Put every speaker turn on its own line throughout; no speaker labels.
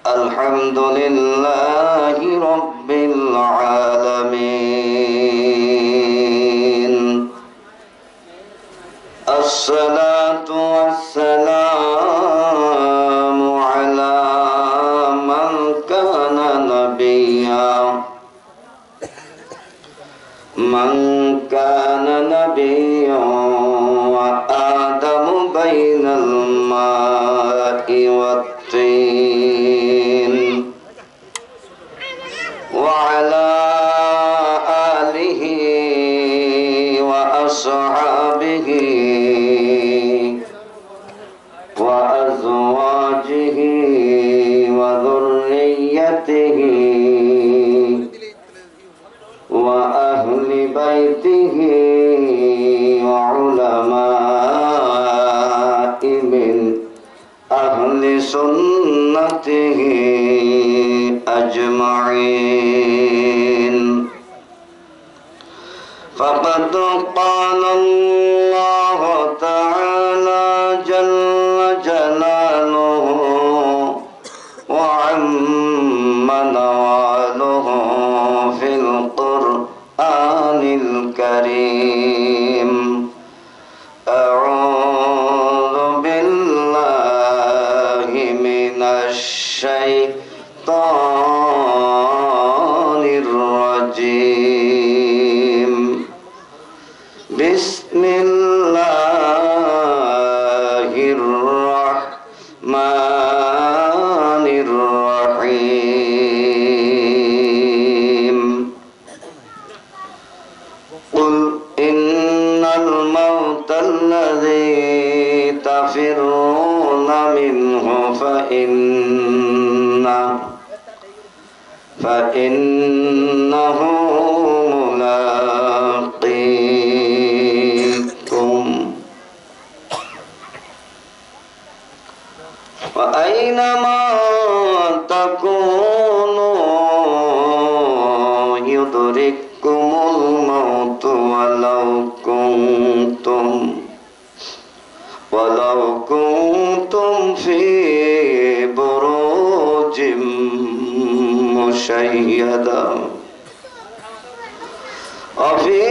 الحمد لله رب العالمين الصلاة والسلام على من كان نبيا وآدم بين الماء والطين وعلى آله وأصحابه وأزواجه وذريته وأهل بيته وعلماء من أهل سنته أجمعين فقد قال الله تعالى جل جلاله وعم نواله في القرآن الكريم أعوذ بالله من الشيطان الرجيم بسم الله الرحمن الرحيم قل إن الموت الذي تفرون منه فإنه ملاقيكم وأينما تكونوا يدرككم الموت ولو كنتم في بروج مشيدة وفي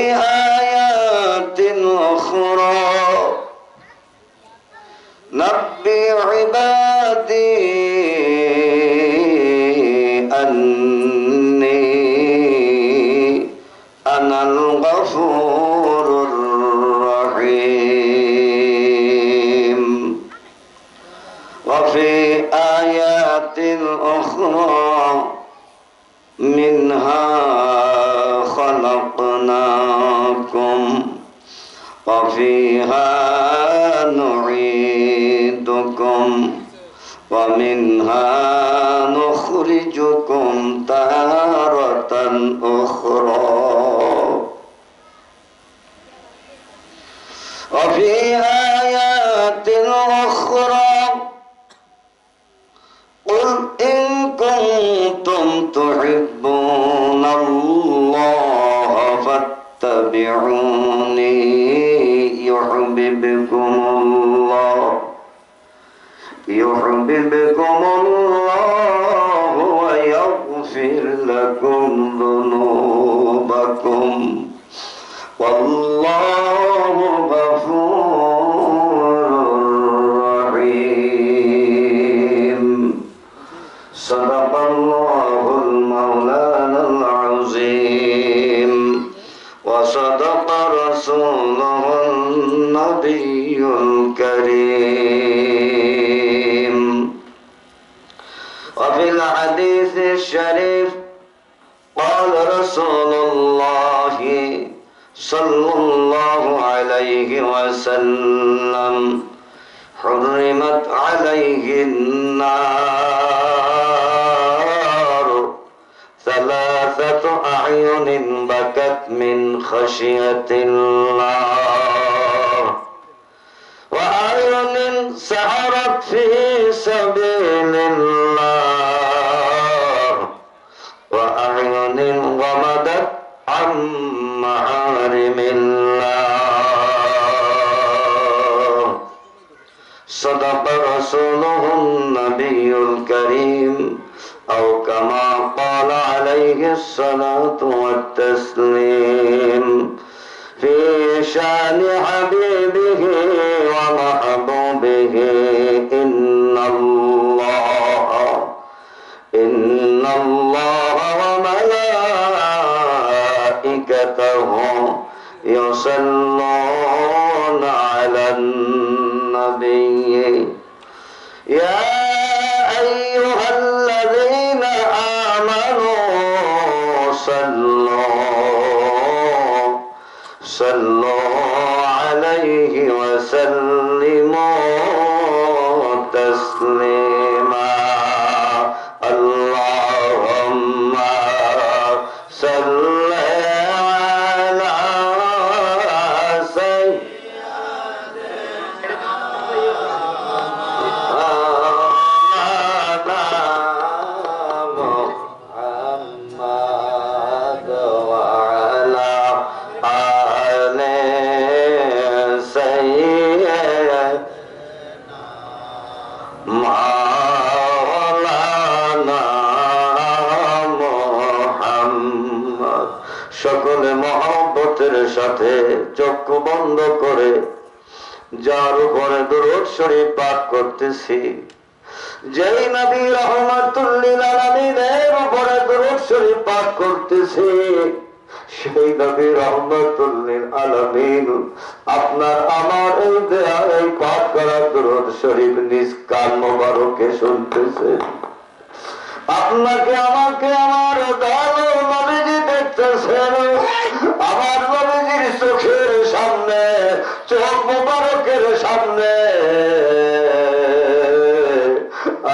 آيات أخرى نبئ عبادي أني أنا الغفور الرحيم وفي آيات أخرى منها خلقناكم وفيها نعيدكم ومنها نخرجكم تارة أخرى وفي آيات أخرى قل إن كنتم تحبون الله فاتبعوني يحببكم الله ويغفر لكم ذنوبكم والله غفور رحيم صدق الله المولانا العظيم وصدق رسوله النبي الكريم وفي الحديث الشريف قال رسول الله صلى الله عليه وسلم حرمت عليه النار ثلاثة أعين بكت من خشية الله وأعين سعرت في سبيل الله وأعين غمدت عن محارم الله صدق ورسوله النبي الكريم أو كما قال عليه الصلاة والتسليم في شأن حبيبه ومحبوبه إن الله وملائكته يصلون على النبي يا أيها الذين آمنوا صلوا عليه وسلموا تسليما اللهم صل على সকলে মহব্বতের সাথে চক্ষু বন্ধ করে যার উপরে দুরূদ শরীফ পাঠ করতেছি, যেই নবী রাহমাতুল লিল আলামিনের উপরে দুরূদ শরীফ পাঠ করতেছি, সেই নবী রাহমাতুল লিল আলামিন আপনার আমার এই দেয়ালে পাঠ করা দুরূদ শরীফ নিজ কান মোবারকে শুনতেছে। আপনাকে আমাকে আমার দয়ালু নবীজি দেখতেছেন, আমার নবীজির চোখের সামনে, চোখ মোবারকের সামনে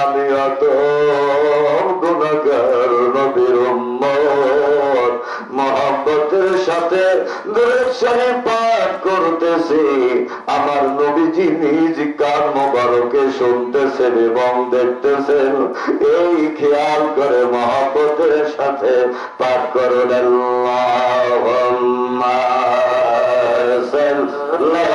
আমি অত গুনাহগার নবীর উম্মত মহব্বতের সাথে দুরূদ শরীফ পাঠ করতেছি। আমার নবীজি নিজ কান মোবারকে শুনতেছেন এবং দেখতেছেন, এই খেয়াল করে মহব্বতের সাথে পাঠ করুন আল্লাহুম্মা সাল্লি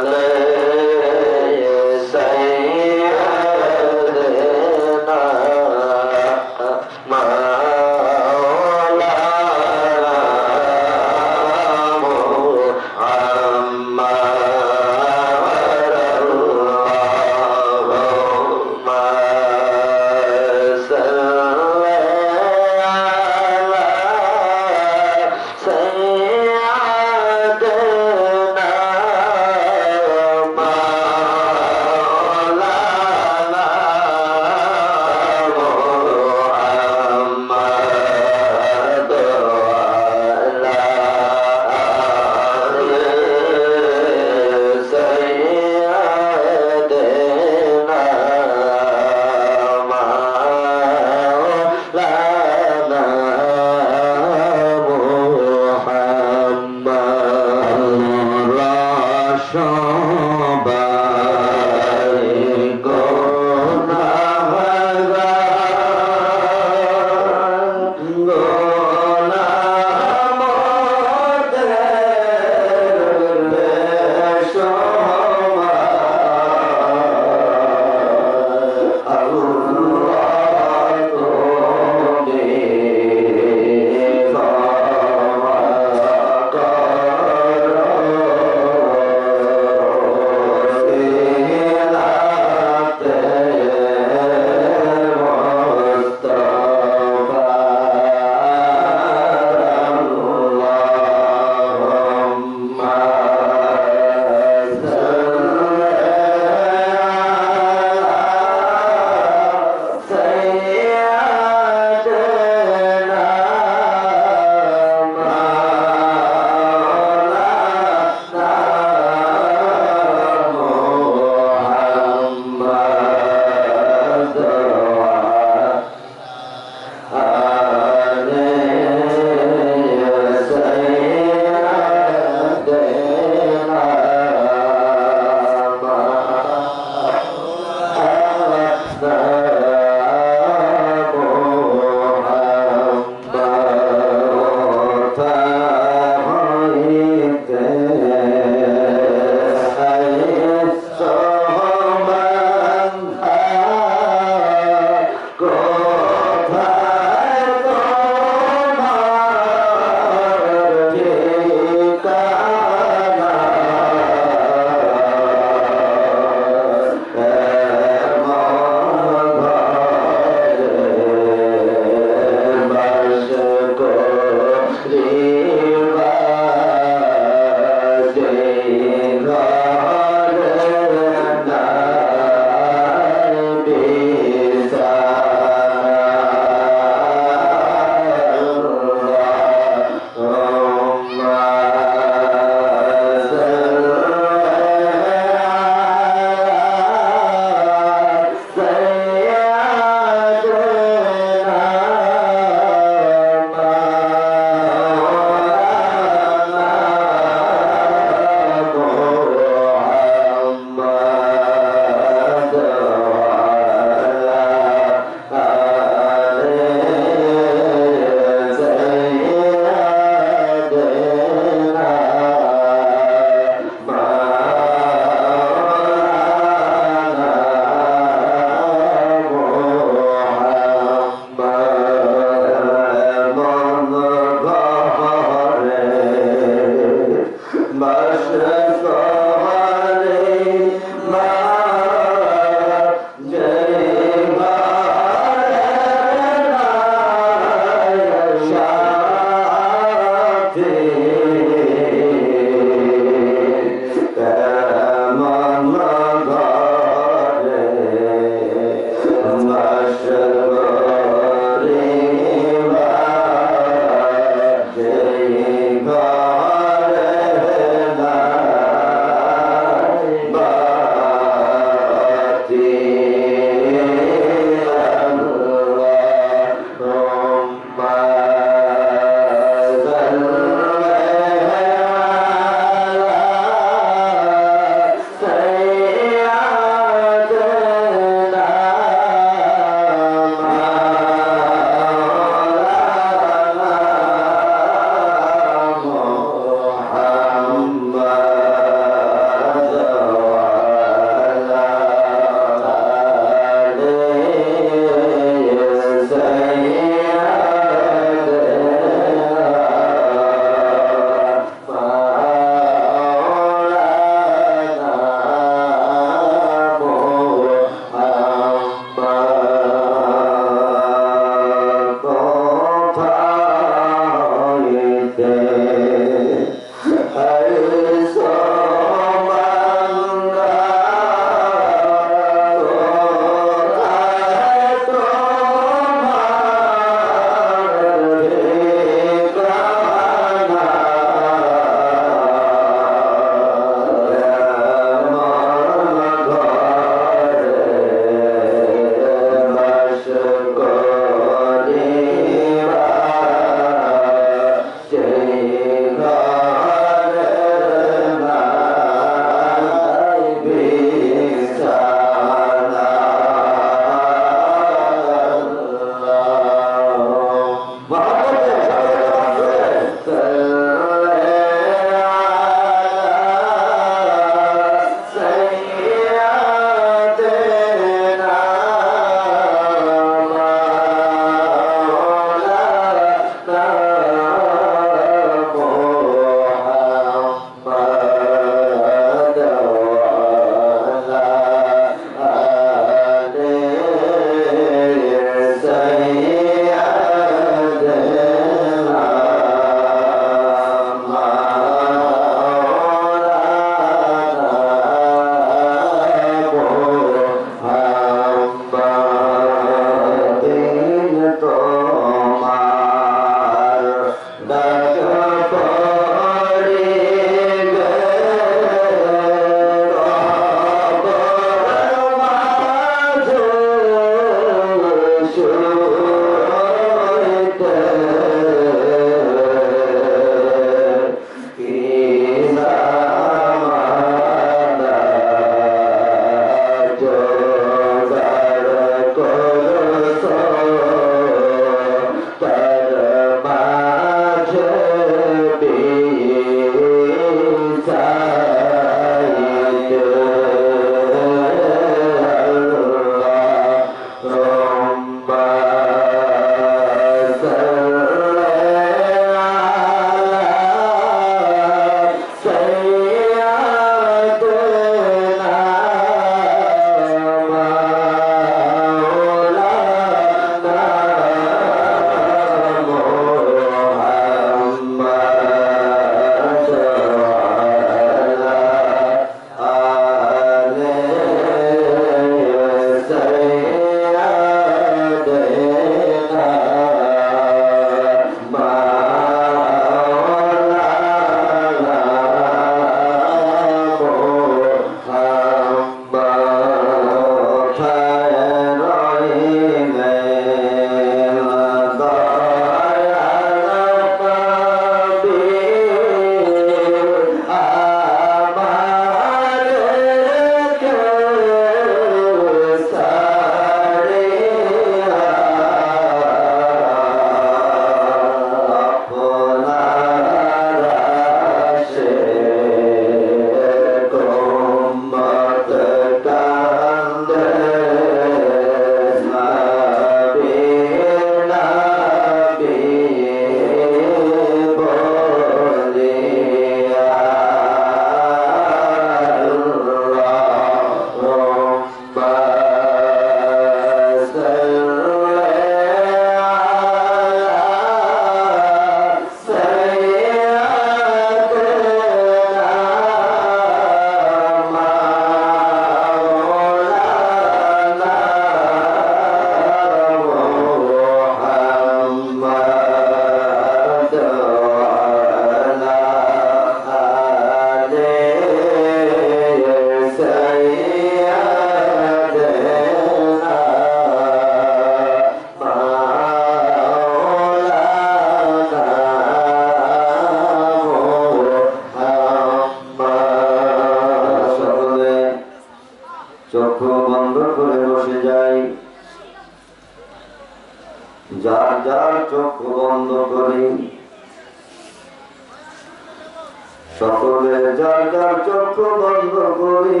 সকলে যার যার চক্ষু বন্ধ করি,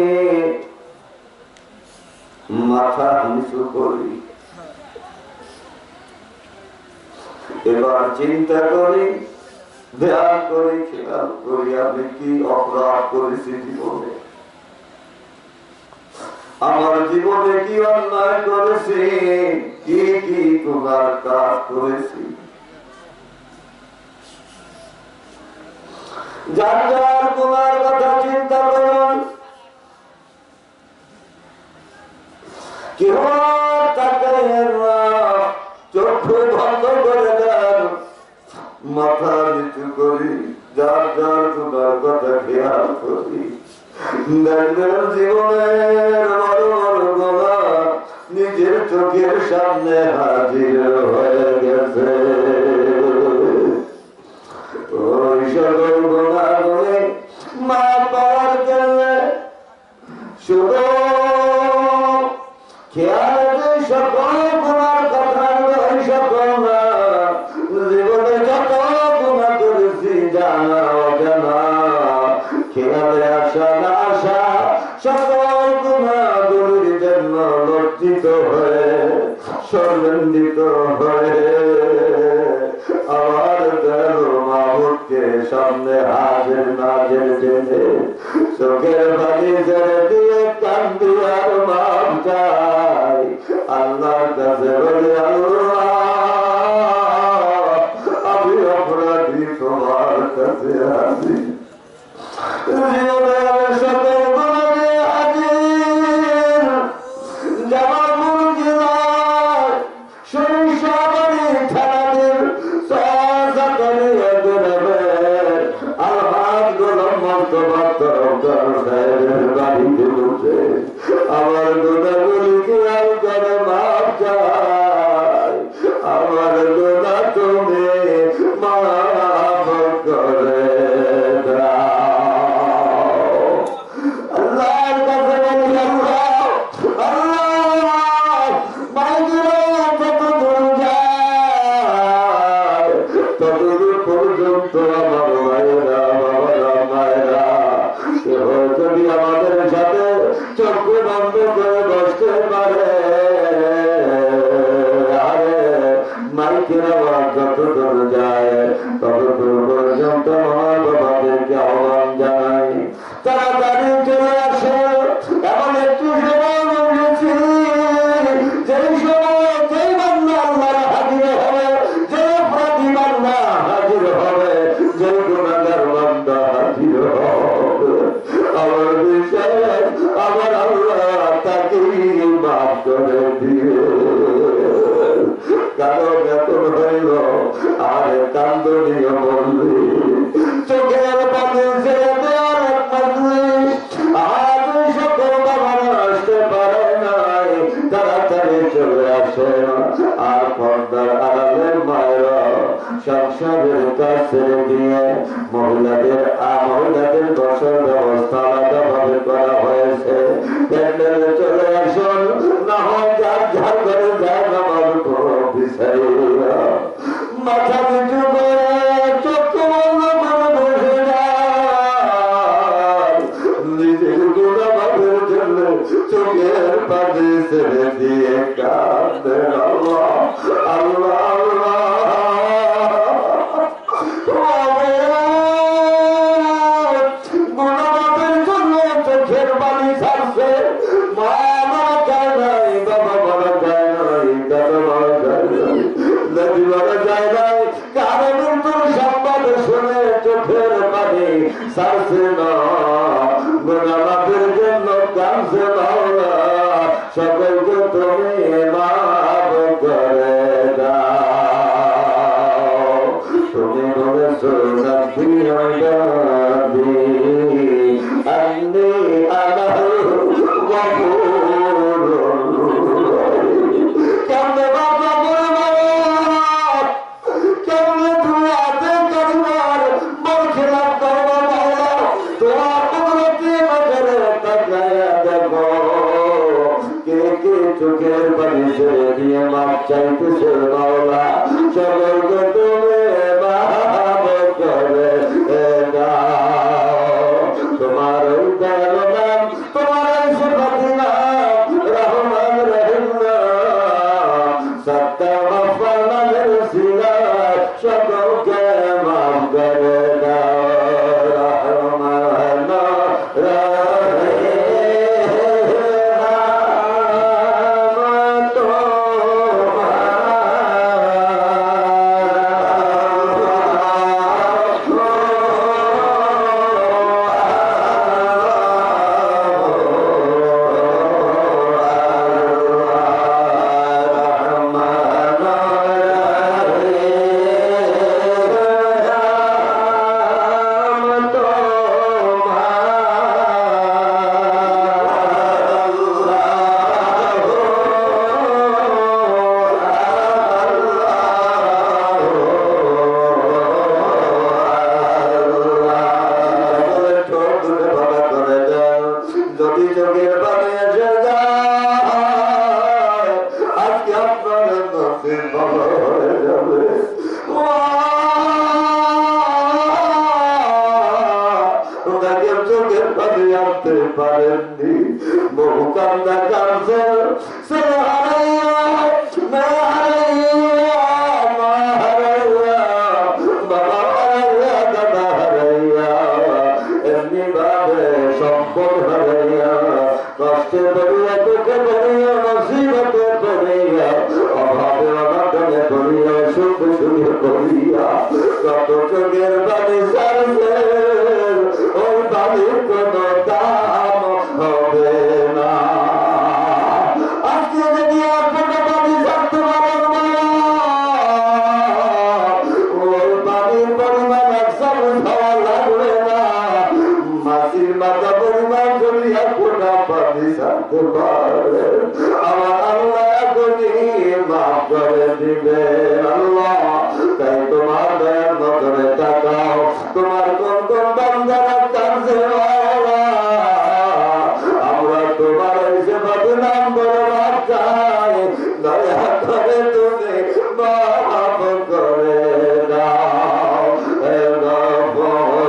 মাথা নিচু করি। এবার চিন্তা করি, ধ্যান করি, খেয়াল করি আমি কি অপরাধ করেছি জীবনে, আমার জীবনে কি অন্যায় করেছি, কি কি গুনার কাজ করেছি। যার যার গুনার কথা চিন্তা করুন। কেউ তাকাইয়েন না, চক্ষু বন্ধ করে দেন, মাথা নিচু করি, যার যার গুনার কথা খেয়াল করি। দেখবেন জীবনের বড় বড় গুনাহ নিজের চোখের সামনে হাজির হয়ে গেছে। ওই সকল গুনাহগুলি মাফ পাওয়ার জন্য শুধু খেয়াল সকল গুনার কথা ওই সকল না, জীবনে যত গুনাহ করেছি জানা অজানা, খেয়ালে আসা না আসা সকল গুনাহগুলির জন্য লজ্জিত হয়ে সর্বান্বিত হয়ে আমার দয়ালু মাহবুবকে সামনে হাজির নাজির জেনে চোখের পানি ছেড়ে দিয়ে কান্দি আর মাপ চাই। আল্লাহর কাছে বলি, আল্লাহ আমি অপরাধী, তোমার কাছে হাজির। জীবনের সকল গুনাহে হাজির। জামালপুর জেলার সরিষাবাড়ি থানাধীন সহজাতলিয়া গ্রামের আলহাজ গোলাম মোস্তফা তরফদার সাহেবের বাড়িতে বসে আমার গুনাহগুলি খেয়াল করে মাপ চাই। আমার গুনাহ তুমি মাফ করে আমাদের সাথে চক্ষু বন্ধ করে বসতে পারে, আরে মাইকের আওয়াজ যতদূর যায় ততদূর পর্যন্ত মহাবাবাদেরকে আহ্বান জানাই, তাড়াতাড়ি চলে আসে। এমন একটু সময় বলেছি যেই সময় যেই বান্দা আল্লাহর হাজির হবে, যে অপরাধী বান্দা হাজির হবে, যে গুনাহগার বান্দা হাজির হবে, আমার বিশ্বাস আমার আল্লাহ তাকে মাফ করে দিয়ে কারো বেতন হইল আর কান্দনীয় বললি চোখের পানি ছেড়ে দেওয়ার মজলিস। আর সকল বাবারা আসতে পারে নাই, তাড়াতাড়ি চলে আসে। আর পর্দার আড়ালের মায়েরা সংসারের কাছে দিয়ে মহিলাদের বসার ব্যবস্থা আলাদা ভাবে করা হয়েছে। প্যান্ডেলে চলে আসুন, না হয় যার ঝাড় করে যায় নামাজ বিচারিয়া মাথা নিচু করে চক্ষু বন্ধ করে বসে যায়। নিজের গুনাহের জন্য চোখের পানি ছেড়ে দিয়ে কাঁদে আল্লাহ আল্লাহ আল্লাহ। সকলকে তুমি মাফ করে দাও। তুমি বলেছো নবী নবী আন্নি আনাল গফুর। কেমনে বাবা বলবো, কেমনে তুমি আতে করবার বল খেলাপ করবো মাওলা, তোমার কুদরতি নজরে তাকায়া দেখো কে কে চোখের পানি ছেড়ে দিয়ে মাপ চাইতেছে মাওলা। সকলকে তুমি মাফ করে দাও। কাঁদতে পারেননি, বহু কান্দা কাঁদছে ছেলে হারাইয়া, মেয়ে হারাইয়া, মা হারাইয়া, বাবা হারাইয়া, দাদা হারাইয়া, এমনি ভাবে সম্পদ হারাইয়া, কষ্টে পড়িয়া, দুঃখে পড়িয়া, মুসিবতে পড়িয়া, অভাবে অনাটনে পড়িয়া, সুখ সুখে পড়িয়া কত চোখের বাড়ি ছাড়ছে, ওই বাড়ির কোনো দাম হবে না। আজকে যদি আপনারা বাড়ি ছাড়তে পারেন না, ওই বাড়ির পরিমাণ একসাথ খাওয়া লাগবে না, মাসির মাথা পরিমাণ যদি আপনারা বাড়ি ছাড়তে পারেন, আমার আল্লাহ এখনই মাফ করে দিবে। আল্লাহ তাই তোমার দয়ার নজরে তাকাও, তোমার কোন কোন বান্দারা কাঁদছে, আমরা তোমার এসে বদনাম করে মাফ চাই, দয়া করে তুমি মাফ করে দাও। হে গফুর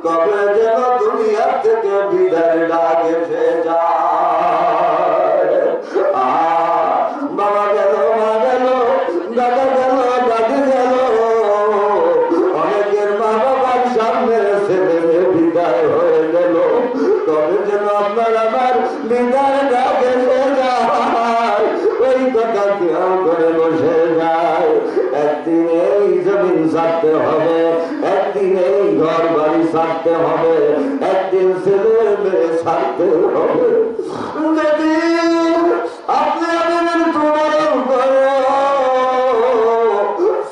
কবে যেন দুনিয়া থেকে বিদায় লাগে সে যায়। বাবা গেল, মা গেল, দাদা গেল, দাদি গেল, অনেকের মা বাবার সামনে ছেলে মেয়ে বিদায় হয়ে গেল, কবে যেন আপনার আমার বিদায় লাগে সে যায়। ওই কথা খেয়াল করে বসে যায়। একদিন এই জমিন ছাড়তে হবে, একদিন এই ঘর বাড়ি ছাড়তে হবে, একদিন ছেলে মেয়ে ছাড়তে হবে। যদি আপনি আমাদের প্রমাণ করে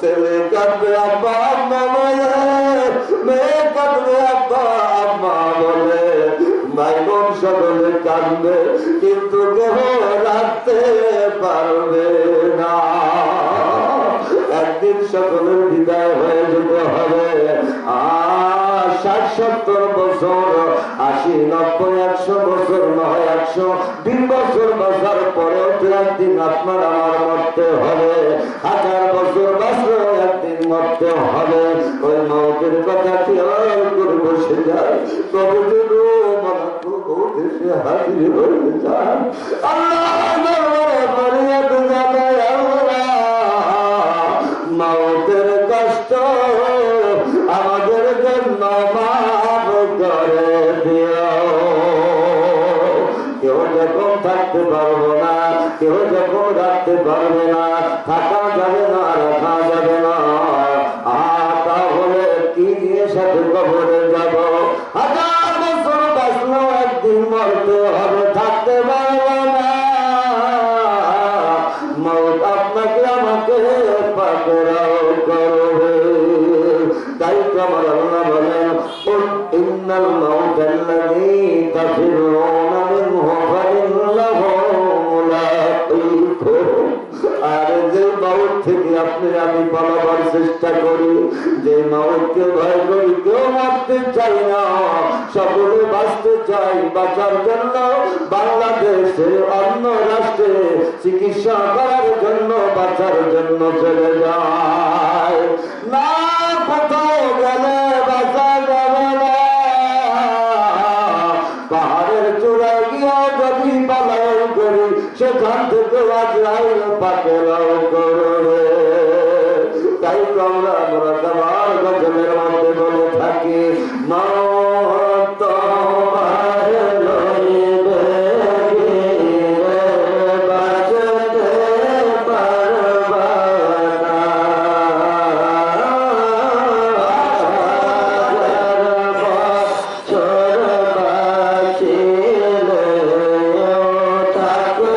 ছেলে কাঁদবে আব্বা আম্মা বলে, মেয়ে কাঁদবে আব্বা আম্মা বলে, ভাই বোন সকলে কাঁদবে, কিন্তু কেহ রাখতে পারবে না। একদিন সকলের বিদায় হয়ে যেতে হবে। 60-70 বছর, 80-90 100 বছর নয়, 120 বছর বাঁচার পরেও একদিন আপনার আমার মরতে হবে। 1000 বছর বাঁচলেও একদিন মরতে হবে। ওই মৌতের কথা খেয়াল করে বসে যায়, তবে যেন দেশে হাজির হয়ে যায়। মৌতের কষ্ট আমাদের জন্য মাফ করে দিও। কেউ যখন থাকতে পারবো না, কেউ যখন রাখতে পারবে না, থাকা যাবে না, রাখা যাবে না। তাহলে কি দিয়ে সাথে কবরে যাব? 1000 বছর বাঁচলেও একদিন মরতে হবে, থাকতে পারবো না। মৌত আপনাকে আমাকে পাকড়াও করবে। তাই তো আমার আল্লাহ বলেন, ইন্নাল মাউতাল্লাযী তাফিরুনা মিনহু ফাইন্নাহু মুলাকীকুম। আর যে মাউত থেকে আপনি আমি পালাবার চেষ্টা করি, যে মাউতকে ভয় করি, কেউ মরতে চাই না, সকলে বাঁচতে চাই। বাঁচার জন্য বাংলাদেশের অন্য রাষ্ট্রে চিকিৎসা করার জন্য, বাঁচার জন্য চলে যায় না। কোথাও গেলে বাঁচা যাবে না। পাহাড়ের চূড়ায় গিয়ে যদি পালায়ন করি, সেখান থেকে আজরাইল পাকড়াও করবে। তাই তো আমরা মুরাদাবাদ গজলের মধ্যে বলে থাকি, মওত তোমার লইবে গিরে, বাঁচতে পারবা না। হাজার বছর বাঁচিলেও থাকতে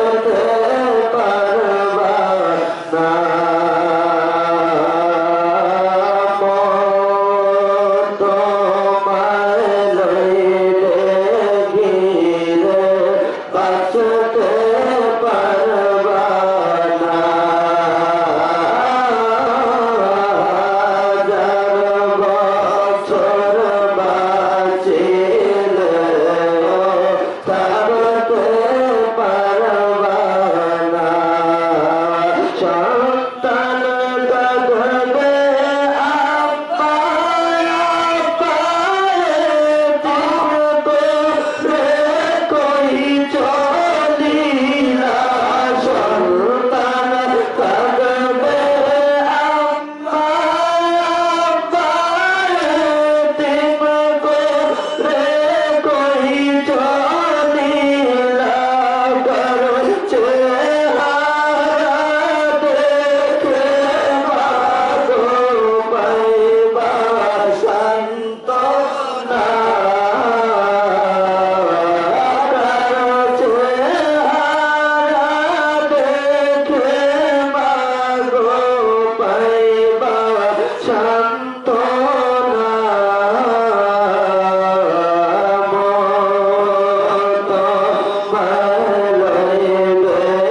পারবা না। Bye.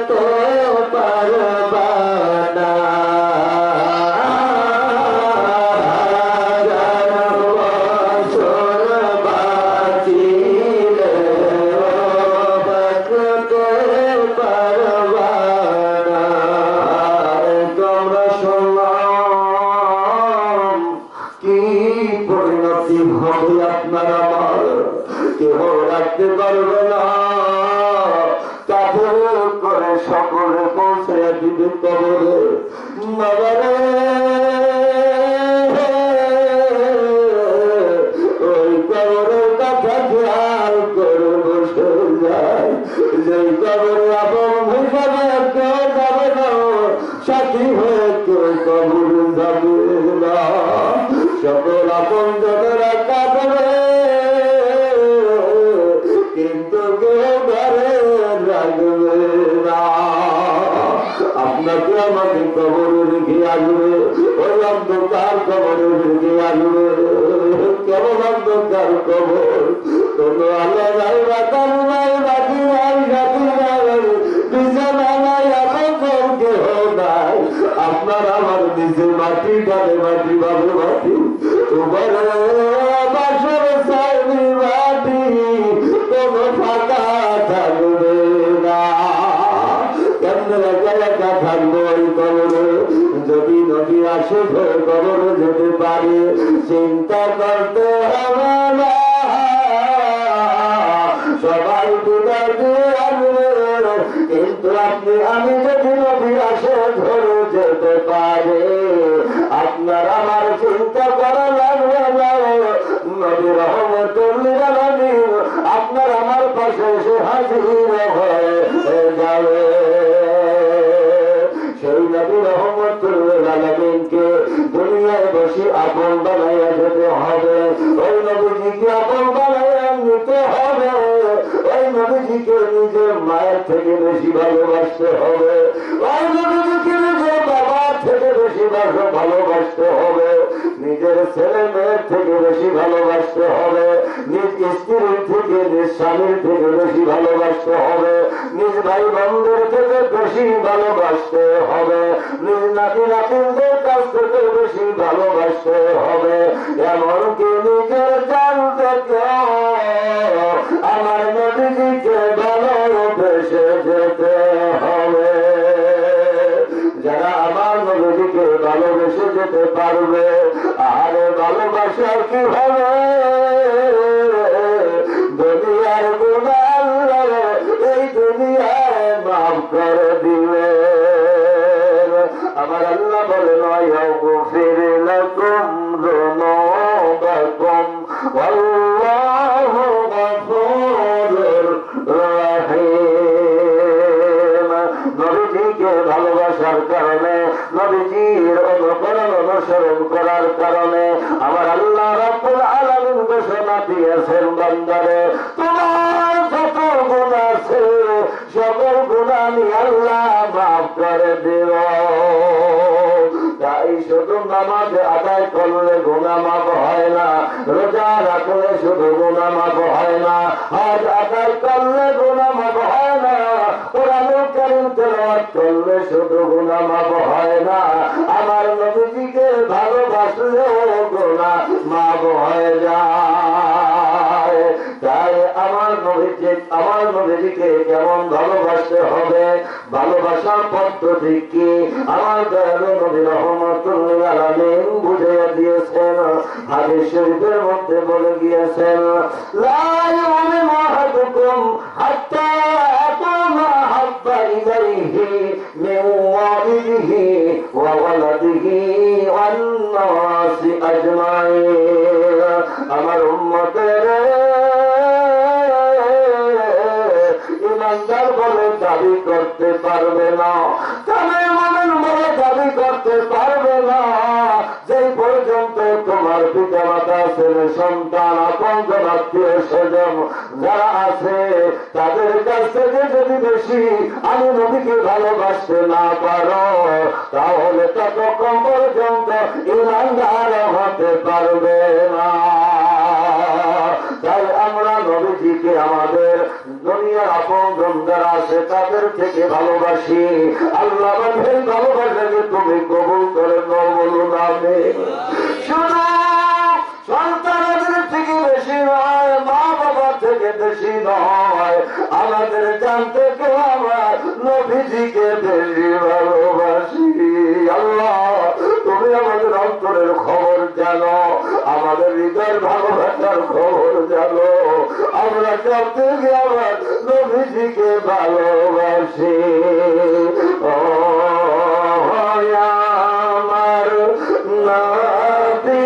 থাকতে পারবা না আপনার আমার কেউ রাখতে পারবে না কাঁধে করে সকলে পৌঁছে দিবে কবরে বাবারে ওই কবরের কথা খেয়াল করে বসে যায় যেই কবরে আপন হিসাবে কেউ যাবে না সাথী হয়ে কেউ কবরে যাবে না সকল আপন জনেরা কাঁদবে কিন্তু কেউ ঘরে রাখবে না আপনাকে আমাকে কবরে রেখে আসবে ওই অন্ধকার কবরে রেখে আসবে কেমন অন্ধকার কবর কোনো আলো নাই বাতাস নাই বাতি নাই সাথী নাই বিছানা নাই আপন কেহ নাই আপনার আমার নিজে মাটি ডালে মাটি ভাবে মাটি তোমার বাসর সাইনি মাটি কোনো ফাঁকা থাকবে না কেমন একা একা থাকবো ওই কবরে যদি নদী আসে কবরে যেতে পারে চিন্তা করতে হবে না সবাই বিদায় দিয়ে আসবে কিন্তু আপনি আমি যদি নদী আসে ধরে যেতে পারে আপনার আমার চিন্তা করা লাগবে না নবী রহমতুল্লাহ আলামিন আপনার আমার পাশে এসে হাজির হয়ে যাবে সেই নবী রহমতুল্লাহ আলামিনকে দুনিয়ায় বসে আপন বানাইয়া যেতে হবে ওই নবীজিকে আপন বানাইয়া নিতে হবে ওই নবীজিকে নিজের মায়ের থেকে বেশি ভালোবাসতে হবে ওই নবীজিকে নিজের বাবার থেকে বেশি ভালোবাসতে হবে নিজের ছেলে মেয়ের থেকে বেশি ভালোবাসতে হবে নিজ স্ত্রীর থেকে নিজ স্বামীর থেকে বেশি ভালোবাসতে হবে নিজ ভাই বোনদের থেকে বেশি ভালোবাসতে হবে নিজ নাতি নাতিনদের কাছ থেকে বেশি ভালোবাসতে হবে এমনকি নিজের জান থেকে আমার নবীজিকে ভালোবেসে যেতে হবে যারা আমার নবীজিকে ভালোবেসে যেতে পারবে আর ভালোবাসা কি হবে দুনিয়ার গুনাহ এই দুনিয়ায় মাফ করে দিবে আমার আল্লাহ বলে ইয়াগফির লাকুম যুনুবাকুম ওয়াল্লাহু গফুরুর রহিম নবীজিকে ভালোবাসার কারণে নবীজির অনুকরণ অনুসরণ করার কারণে আমার আল্লাহ রাব্বুল আলামিন ঘোষণা দিয়েছেন বান্দারে তোমার যত গুনাহ আছে সকল গুনাহ আমি আল্লাহ মাফ করে দেব তাই শুধু নামাজ আদায় করলে গুনাহ মাফ হয় না রোজা রাখলে শুধু গুনাহ মাফ হয় না হজ আদায় করলে গুনাহ মাফ হয় না কোরআনুল কারীম তেলাওয়াত করলে শুধু গুনাহ মাফ হয় না আমার নবীজিকে ভালোবাসলে গুনাহ মাফ হয়ে যায় তাই আমার নবীজিকে কেমন ভালোবাসতে হবে ভালোবাসার পদ্ধতি কি আমার দয়ালু নবী রহমতুল্লাহ আলাইহি বুঝিয়ে দিয়েছেন হাদিস শরীফের মধ্যে বলে গিয়েছেন লা ইউমিনু আহাদুকুম হাত্তা আকুনা হাব্বা ইলাইহি মিন ওয়ালিদিহি ওয়া ওয়ালাদিহি ওয়ান নাসি আজমাইন আমার উম্মতের ইমানদার বলে দাবি করতে পারবে না কামেল মুমিন বলে দাবি করতে পারবে না যেই পর্যন্ত তোমার পিতা মাতা ছেলে সন্তান আপনজন আত্মীয় স্বজন যারা আছে তাদের কাছ থেকে যদি বেশি আমি নবীকে ভালোবাসতে না পারো তাহলে ততক্ষণ পর্যন্ত ইমানদার হতে পারবে না তাই আমরা নবীজিকে আমাদের দুনিয়ার আপন যারা আছে তাদের থেকে ভালোবাসি। আল্লাহ আমাদের ভালোবাসাকে তুমি কবুল করে নাও, বলুন আমিন। শুনো, সন্তানদের থেকে বেশি নয়, মা বাবার থেকে বেশি নয়, আমাদের জান থেকে আমার নবীজিকে বেশি ভালোবাসি। আল্লাহ তুমি আমাদের অন্তরের খবর জানো, আমাদের হৃদয়ের ভালোবাসার খবর জানো, আমরা সব থেকে আমার নবীজিকে ভালোবাসি। ও আমার নবী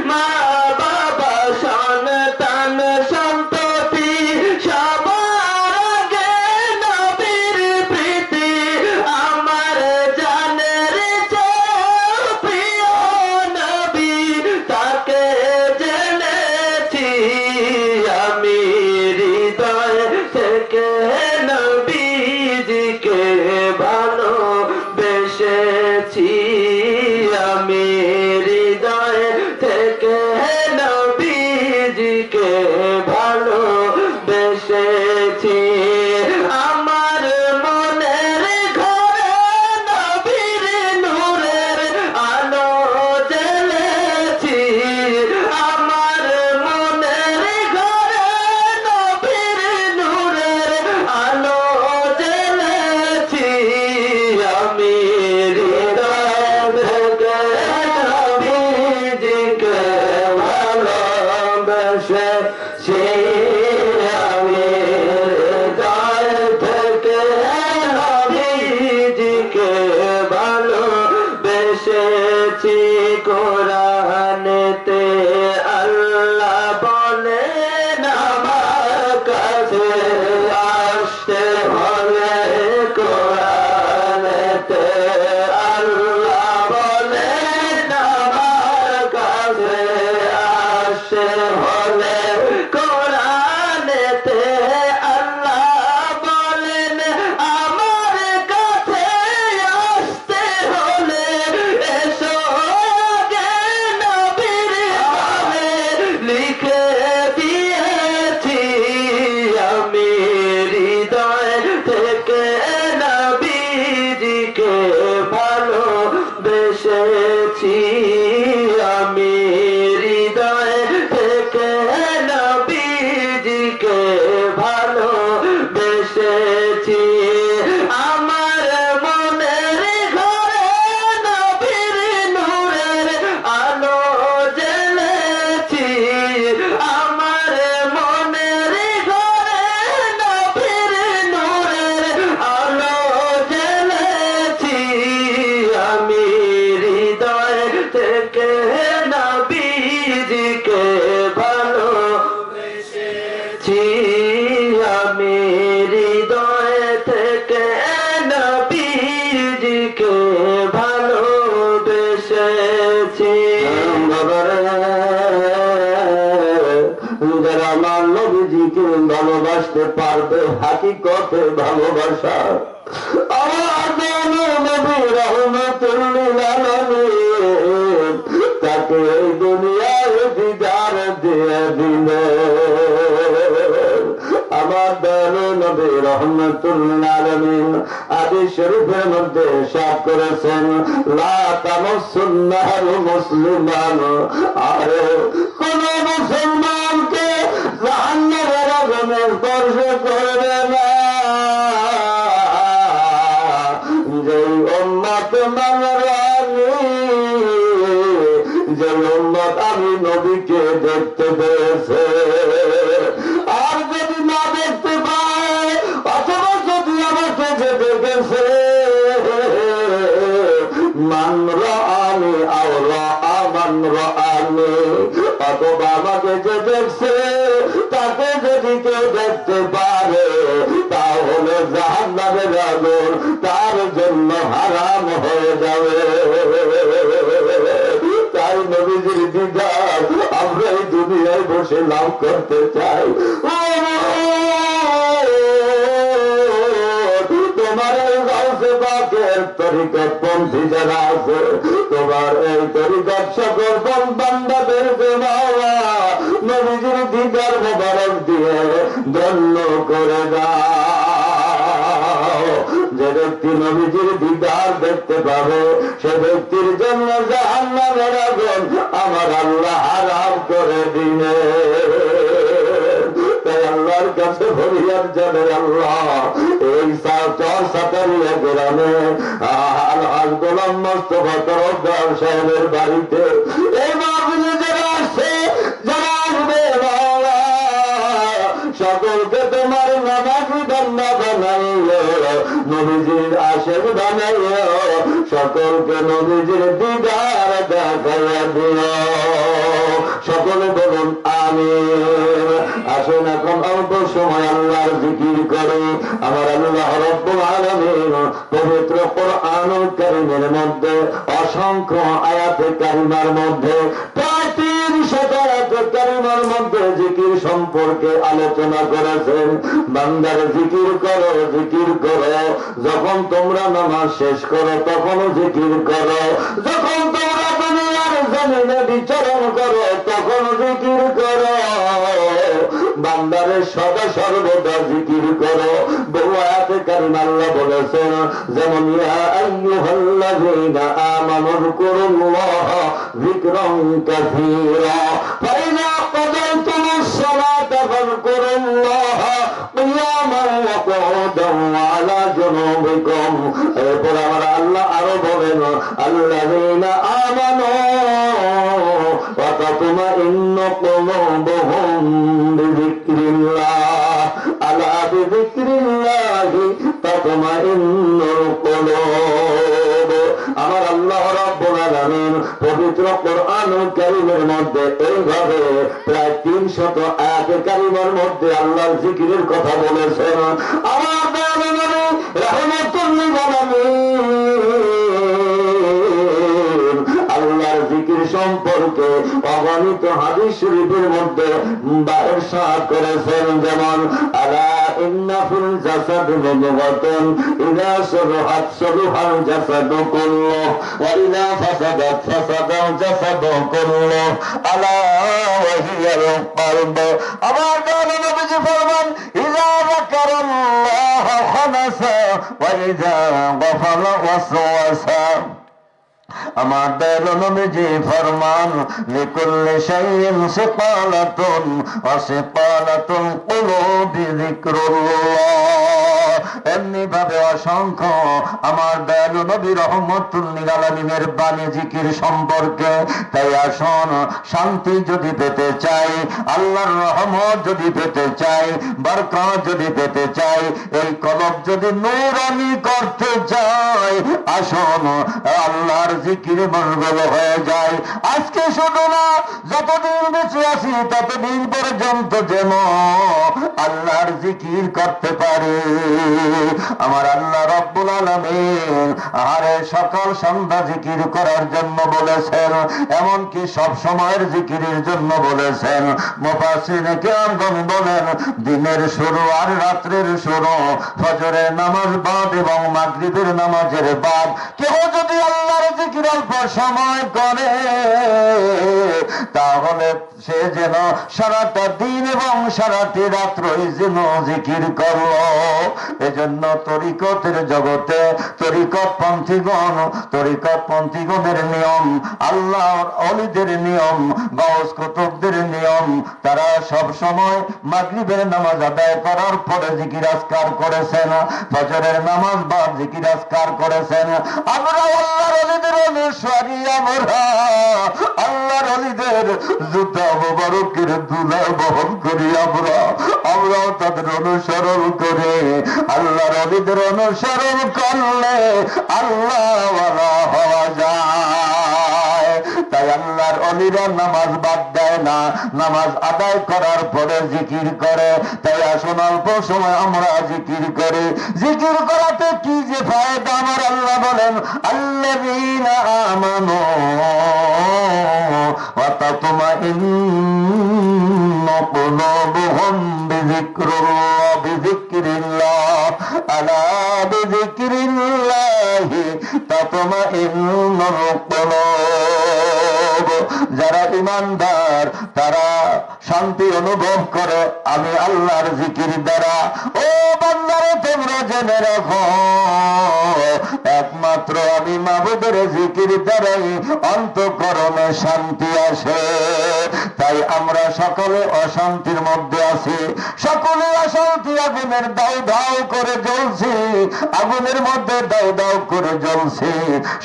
মা বাবা
থেকে নবীজিকে ভালোবেসেছি আমি হৃদয় থেকে নবীজিকে ভালোবেসেছি আমার মনের ঘরে নবীর নূরের আলো জ্বেলেছি আমার মনের ঘরে নবীর নূরের আলো জ্বেলেছি আমি হৃদয় থেকে নবীজিকে ভালোবেসেছি আমি হৃদয় থেকে নবীজিকে ভালোবেসেছি কোরআনেতে আল্লাহ বলেন আমার কাছে আসতে হলে কোরআনেতে আল্লাহ বলেন আমার কাছে আসতে হলে কোরআনেতে আল্লাহ বলেন আমার কাছে আসতে হলে এসো গে নবীর নামে লিখে দিয়েছি আমি হৃদয় থেকে নবীজিকে ভালোবেসেছি আমি হৃদয় থেকে নবীজিকে ভালোবেসেছি আমার মনের ঘরে নবীর নূরের আলো জ্বেলেছি আমার মনের ঘরে নবীর নূরের আলো জ্বেলেছি আমি হৃদয় থেকে নবীজিকে ভালোবেসেছি আমি হৃদয় থেকে নবীজিকে ভালোবেসেছি যারা আমার নবীজিকে ভালোবাসতে পারবে হাকিকতে ভালোবাসা আমার নবী রহমতুল্লিল আলামিন তাকে এই দুনিয়ার দিদার দিয়ে দিলে আমার দয়ালু নবী রহমতুল্লিল আলামিন হাদিস শরীফের মধ্যে ইরশাদ করেছেন লা তামাসসুন্নাল মুসলিমান আর কোন মুসলমানকে জাহান্নামের আগুনে স্পর্শ করবে না যে উম্মত যে উম্মত আমি নবীকে দেখতে পেয়েছে আর যদি না দেখতে পায় অথবা যদি আমাকে যে দেখেছে মান রাআনি আও রাআ মান রাআনি অথবা আমাকে যে দেখছে তাকে যদি কেউ দেখতে পারে তাহলে জাহান্নামের আগুন তার জন্য হারাম হয়ে যাবে তাই নবীজির দিদার আমরা এই দুনিয়ায় বসে লাভ করতে চাই তোমার এই গাউসে পাকের তরিকত পন্থী যারা আছে তোমার এই তরিকত সকল বান্দাদেরকে বাবা নবীজির দিদার মোবারক দিয়ে ধন্য করে দাও যে ব্যক্তি নবীজির দিদার দেখতে পাবে সে ব্যক্তির জন্য জাহান্নামের আগুন আমার আল্লাহ হারাম করে দিবে তাই আল্লাহর কাছে ফরিয়াদ জানাই আল্লাহ এই সাতারিয়া গ্রামে আল গোলাম মোস্তফা তরফদার সাহেবের বাড়িতে এই মাহফিলে যারা আসছে যারা আসবে বাবা সকলকে তোমার নামাজি বান্দা বানাইও নবীজির আশেক বানাইও সকলকে নবীজির দিদার দেখাইয়া দিও সকলে বলুন আমিন আসুন এখন অল্প সময় আল্লাহর জিকির করে আমার আল্লাহ রব্বুল আলামিন পবিত্র কোরআনুল কারীমের মধ্যে অসংখ্য আয়াতে কারিমার মধ্যে প্রায় 300 আয়াতে কারিমার মধ্যে জিকির সম্পর্কে আলোচনা করেছেন। বান্দার জিকির করো, জিকির করো। যখন তোমরা নামাজ শেষ করো তখনও জিকির করো। যখন তোমরা দুনিয়ার জমিনে বিচরণ করো তখনও জিকির করো। বান্দারে সদা সর্বদা জিকির করো। বহু আয়াতে কারিমা আল্লাহ বলেছেন, যেমন ইয়া আইয়ুহাল্লাযীনা আমানু যকুরুল্লাহ যিকরান কাসীরা ফাইযা কাদাতুমুস সালাতা ফাযকুরুল্লাহ কিয়ামান ওয়া কুউদান ওয়া আলা জুনুবিকুম। এরপর আমরা আল্লাহ আরো বলেন, আল্লাযীনা আমানু ওয়া তাতমাইন্নু কুলুবুহুম বিযিকরিল্লাহ আলা বিযিকরিল্লাহি তাতমাইন্নুল কুলুব। আমার আল্লাহ রাব্বুল আলামিন পবিত্র কোরআনুল কারীমের মধ্যে এইভাবে প্রায় 300 আয়াতে কারীমার মধ্যে আল্লাহর জিকিরের কথা বলেছেন। আমার দয়ালু নবী রাহমাতুল লিল আলামিন আল্লাহর জিকির সম্পর্কে অগণিত হাদিস শরীফের মধ্যে ইরশাদ করেছেন। যেমন আলা ইন্না ফিল জাসাদি মুদগাতুন ইযা সালাহাত সালাহাল জাসাদু কুল্লুহু ওয়া ইযা ফাসাদাত ফাসাদাল জাসাদু কুল্লুহু আলা ওয়া হিয়াল কলব। আমার দয়ালু নবীজি ফরমান, ইযা যাকারাল্লাহ খানাসা ওয়া ইযা গাফালা ওয়াসওয়াসা। আমার দয়ালু নবীজি ফরমান, লিকুল্লি শাইইন সিকালাতুন ওয়া সিকালাতুল কুলুবি যিকরুল্লাহ। এমনি ভাবে অসংখ্য আমার দয়ালু নবী রাহমাতুল লিল আলামিনের বাণী জিকির সম্পর্কে। তাই আসুন, শান্তি যদি পেতে চাই, আল্লাহর রহমত যদি পেতে চাই, বরকত যদি পেতে চাই, এই কলব যদি নূরানি করতে চাই, আসুন আল্লাহর জিকিরে মশগুল হয়ে যায়। আজকে শুধু না, যতদিন বেঁচে আছি ততদিন পর্যন্ত যেন আল্লাহর জিকির করতে পারি। আমার আল্লাহ রাব্বুল আলামিন আরে সকাল সন্ধ্যা জিকির করার জন্য বলেছেন, এমনকি সব সময়ের জিকিরের জন্য বলেছেন। মুফাসসিরিনে কিরামগণ বলেন, দিনের শুরু আর রাত্রের শুরু, ফজরের নামাজ বাদ এবং মাগরিবের নামাজের বাদ কেউ যদি আল্লাহর জিকির অল্প সময় করে, তাহলে সে যেন সারাটা দিন এবং সারাটি রাত্রই যেন জিকির করলো। এজন্য তরিকতের জগতে তরিকতপন্থীগণের নিয়ম, আল্লাহর ওলিদের নিয়ম, গাউস কুতুবদের নিয়ম, তারা সব সময় মাগরিবের নামাজ আদায় করার পরে জিকির আজকার করেছেন, ফজরের নামাজ বাদ জিকির আজকার করেছেন। আমরা আল্লাহর ওলিদের অনুসারী, আমরা আল্লাহর ওলিদের জুতা মুবারকের দুলা বহন করি। আমরাও তাদের অনুসরণ করে, আল্লাহর ওলিদের অনুসরণ করলে আল্লাহওয়ালা হওয়া যায়। তাই আল্লাহর ওলিরা নামাজ বাদ দেয় না, নামাজ আদায় করার পরে জিকির করে। তাই আসুন অল্প সময় আমরা জিকির করি। জিকির করাতে কি যে ফায়দা, আমার আল্লাহ বলেন, আল্লাযীনা আমানু ওয়া তাতমাইন্নু কুলুবুহুম বিযিকরিল্লাহ আলা বিযিকরিল্লাহি তাতমাইন্নুল কুলুব। যারা ঈমানদার তারা শান্তি অনুভব করে আমি আল্লাহর জিকির দ্বারা। ও বান্দারে, তোমরা জেনে রাখো, একমাত্র আমি মাবুদের জিকির দ্বারাই অন্তঃকরণে শান্তি আসে। তাই আমরা সকলে অশান্তির মধ্যে আছি, সকলে অশান্তি আগুনের দাউ দাউ করে জ্বলছি, আগুনের মধ্যে দাউ দাউ করে জ্বলছি।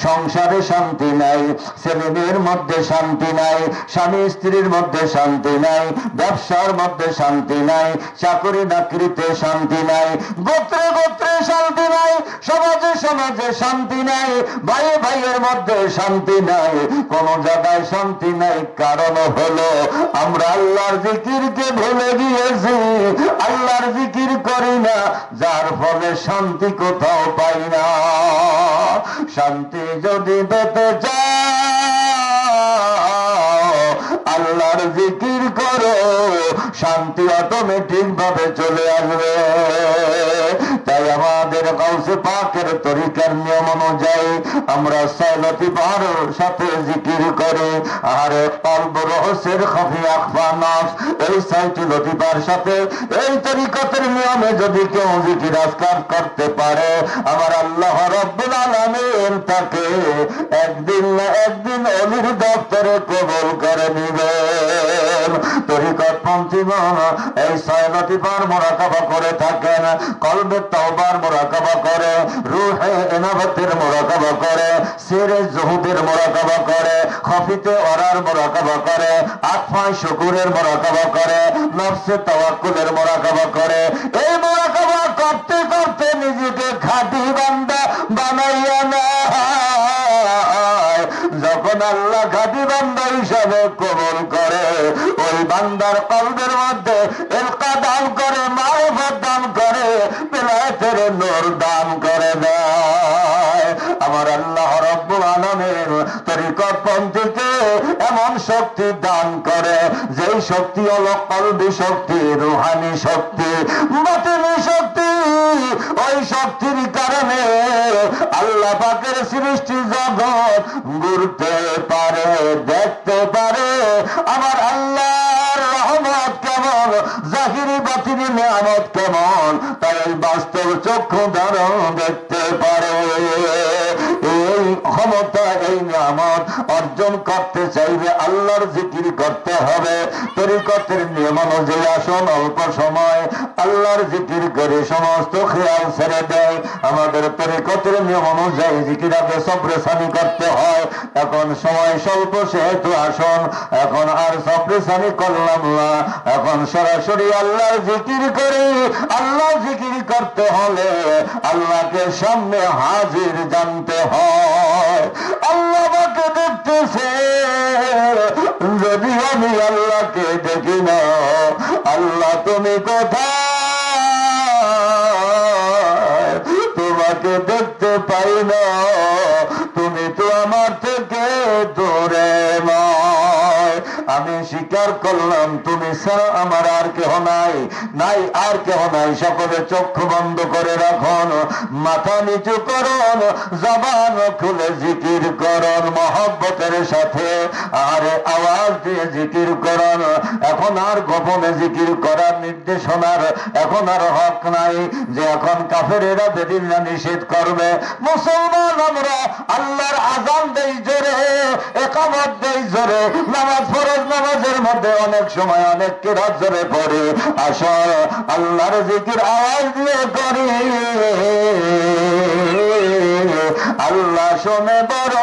সংসারে শান্তি নাই, ছেলে মেয়ের মধ্যে শান্তি নাই, স্বামী স্ত্রীর মধ্যে শান্তি নাই, ব্যবসার মধ্যে শান্তি নাই, চাকরি নাকরিতে শান্তি নাই, গোত্রে গোত্রে শান্তি নাই, সমাজে সমাজে শান্তি নাই, ভাই ভাইয়ের মধ্যে শান্তি নাই, কোন জায়গায় শান্তি নাই। কারণ হলো আমরা আল্লাহর জিকিরকে ভুলে গিয়েছি, আল্লাহর জিকির করি না, যার ফলে শান্তি কোথাও পাই না। শান্তি যদি পেতে চাও আল্লাহর জিকির কর, শান্তি অটোমেটিক ভাবে চলে আসবে। তাই আমাদের গাউসে পাকের তরিকার নিয়ম অনুযায়ী আমরা 6 লতিফার সাথে জিকির করি। আর কলব রহসের খফি আখফা নফস, এই 6টি লতিফার সাথে এই তরিকতের নিয়মে যদি কেউ জিকির আজকার করতে পারে, আমার আল্লাহ রাব্বুল আলামিন তাকে একদিন না একদিন অলির দপ্তরে কবুল করে নিবেন। তরিকত পন্থীগণ এই 6 লতিফার মুরাকাবা করে থাকেন। কলবে তওবার মুরাকাবা করে, রূহে ইনাবতের মুরাকাবা করে, সিরে জুহুদের মুরাকাবা করে, খফিতে ওরার মুরাকাবা করে, আতফায় শুকুরের মুরাকাবা করে, নফসে তাওয়াক্কুলের মুরাকাবা করে। এই মুরাকাবা করতে করতে নিজেকে খাঁটি বান্দা বানাইয়া নেয়। যখন আল্লাহ খাঁটি বান্দা হিসাবে কবুল করে, ওই বান্দার কলবের মধ্যে ইলকা দান করে, মারিফত দান করে, বেলায়েতের নূর দান করে দেয়। আমার আল্লাহ রাব্বুল আলামিন তরিকত পন্থীকে এমন শক্তি দান করে, যেই শক্তি হলো কলবি শক্তি, রুহানি শক্তি, বাতিনি শক্তি। ওই শক্তির কারণে আল্লাহ পাকের সৃষ্টি জগৎ ঘুরতে পারে, দেখতে পারে। আমার আল্লাহর রহমত কেমন, জাহিরি বাতিনি নিয়ামত কেমন, তাই বাস্তব চক্ষু দ্বারা দেখতে পারে। এই ক্ষমতা, এই নিয়ামত অর্জন করতে চাইবে আল্লাহর জিকির করতে হবে। তরিকতের নিয়ম অনুযায়ী আসুন, অল্প সময় আল্লাহর জিকির করে সমস্ত খেয়াল ছেড়ে দেয়। আমাদের তরিকতের নিয়ম অনুযায়ী জিকির আগে সবরেসানি করতে হয়। এখন সময় স্বল্প, সেহেতু আসুন এখন আর সবরেসানি করলাম না, এখন সরাসরি আল্লাহর জিকির করি। আল্লাহ জিকির করতে হলে আল্লাহকে সামনে হাজির জানতে হয়। আল্লাহ আমাকে দেখতেছে, যদি আমি আল্লাহকে দেখি না, আল্লাহ তুমি কোথায়? তোমাকে দেখতে পাই না, তুমি তো আমার থেকে দূরে নয়। আমি স্বীকার করলাম তুমি ছাড়া আমার আর কেহ নাই, নাই আর কেহ নাই। সকলে চক্ষু বন্ধ করে রাখুন, মাথা নিচু করুন, জবান খুলে জিকির করুন মহব্বতের সাথে, আর আওয়াজ দিয়ে জিকির করুন। এখন আর গোপনে জিকির করার নির্দেশনার এখন আর হক নাই যে এখন কাফেরেরা বেদিনরা নিষেধ করবে। মুসলমান আমরা আল্লাহর আযান দেই জোরে, ইকামত দেই জোরে, নামাজ ফরজ নামাজের মধ্যে অনেক সময় অনেক কিরাত জোরে পড়ে। আসো আল্লাহর জিকির আওয়াজ দিয়ে করি, আল্লাহ শুনে বড়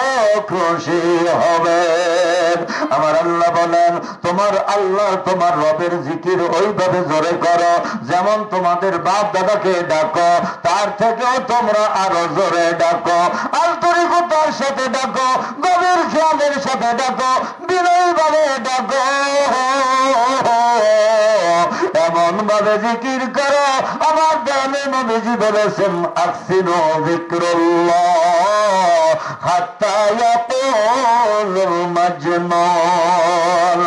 খুশি হবেন। আমার আল্লাহ বলেন, তোমার আল্লাহ তোমার রবের জিকির ওইভাবে জোরে করো যেমন তোমাদের বাপ দাদাকে ডাকো, তার থেকেও তোমরা আরো জোরে ডাকো, আন্তরিকতার সাথে ডাকো, গভীর খেয়ালের সাথে ডাকো, বিনয়ী ভাবে ডাকো, এমন ভাবে জিকির করো। আমার দানে নবীজি বলেছেন, আকসিনু যিকরুল্লাহ হাত্তা ইয়াকুলুল মাজনুন।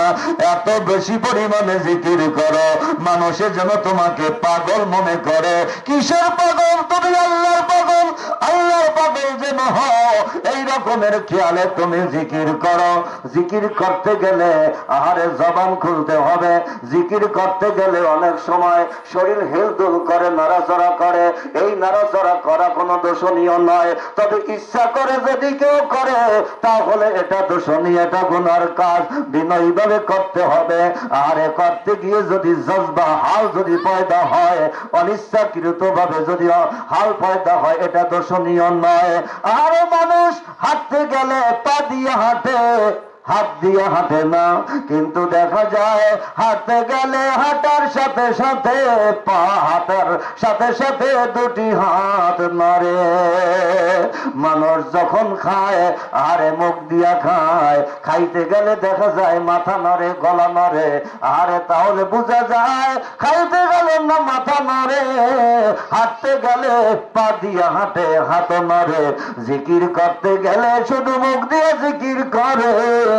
এত বেশি পরিমাণে জিকির করো মানুষে যেন তোমাকে পাগল মনে করে। কিসের পাগল? তুমি আল্লাহর পাগল, আল্লাহর পাগল যেন হও, এই রকমের খেয়ালে তুমি জিকির করো। জিকির করতে গেলে আহারে জবান খুলতে হবে। জিকির করতে গেলে অনেক সময় শরীর হেলদোল করে, নাড়াচড়া করে। এই নাড়াচড়া করা কোনো দোষণীয় নয়, তবে ইচ্ছা করে যদি কেউ করে তাহলে এটা দোষণীয়, এটা গুনার কাজ। বিনয়ী ভাবে করতে হবে। আরে করতে গিয়ে যদি জজবা হাল যদি পয়দা হয়, অনিচ্ছাকৃত ভাবে যদি হাল পয়দা হয়, এটা দোষণীয় নয়। আরে মানুষ হাঁটতে গেলে পা দিয়ে হাঁটে, হাত দিয়ে হাঁটে না, কিন্তু দেখা যায় হাঁটতে গেলে হাঁটার সাথে সাথে পা, হাঁটার সাথে সাথে দুটি হাত নড়ে। মানুষ যখন খায় আরে মুখ দিয়া খায়, খাইতে গেলে দেখা যায় মাথা নড়ে, গলা নড়ে। আরে তাহলে বোঝা যায় খাইতে গেলে না মাথা নড়ে, হাঁটতে গেলে পা দিয়া হাঁটে, হাত নড়ে। জিকির করতে গেলে শুধু মুখ দিয়ে জিকির করে,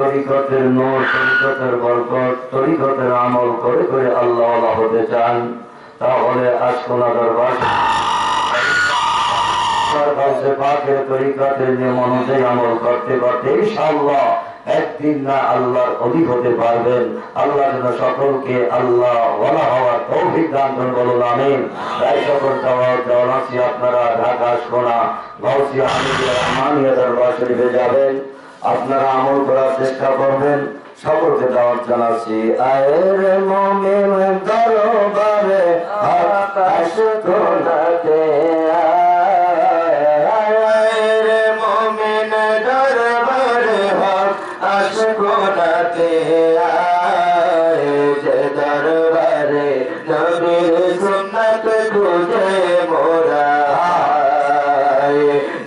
তরিকতের নূর, তরিকতের বরকত, তরিকতের আমল করে করে আল্লাহ হতে চান, তাহলে আজকোনা দরবার পাকের তরিকতের নিয়ম অনুযায়ী আমল করতে করতে ইনশাআল্লাহ একদিন না আল্লাহর অধিক হতে পারবেন। আল্লাহ যেন সকলকে আল্লাহ ওয়ালা হওয়ার তৌফিক দান করুন, বলুন আমিন। তাই সকল জানাচ্ছি আপনারা ঢাকা আশকোনা গাউসিয়া হামিদিয়া রহমানিয়া দরবার শরীফে যাবেন, আপনারা আমল করার চেষ্টা করবেন। সকলকে দাওয়াত জানাচ্ছি। আয়ের মুমিন দরবারে আকাশ খোলাতে, আয়ের মুমিন দরবারে আকাশ খোলাতে, যে দরবারে নবীর সুন্নাত খুঁজে মোরা,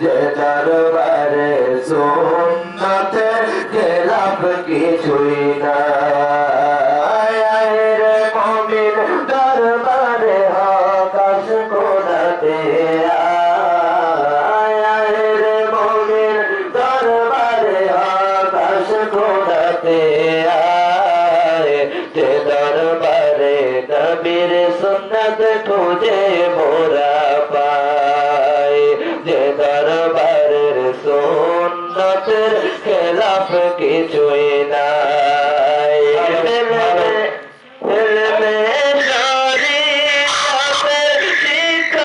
যে দরবারে সুন্নাতের খেলাফ কিছুই না। মুমিন দরবারে আকাশ খোলাতে যে মোরা পাই যে দরবারের সুন্নতের খেলাফ কিছুই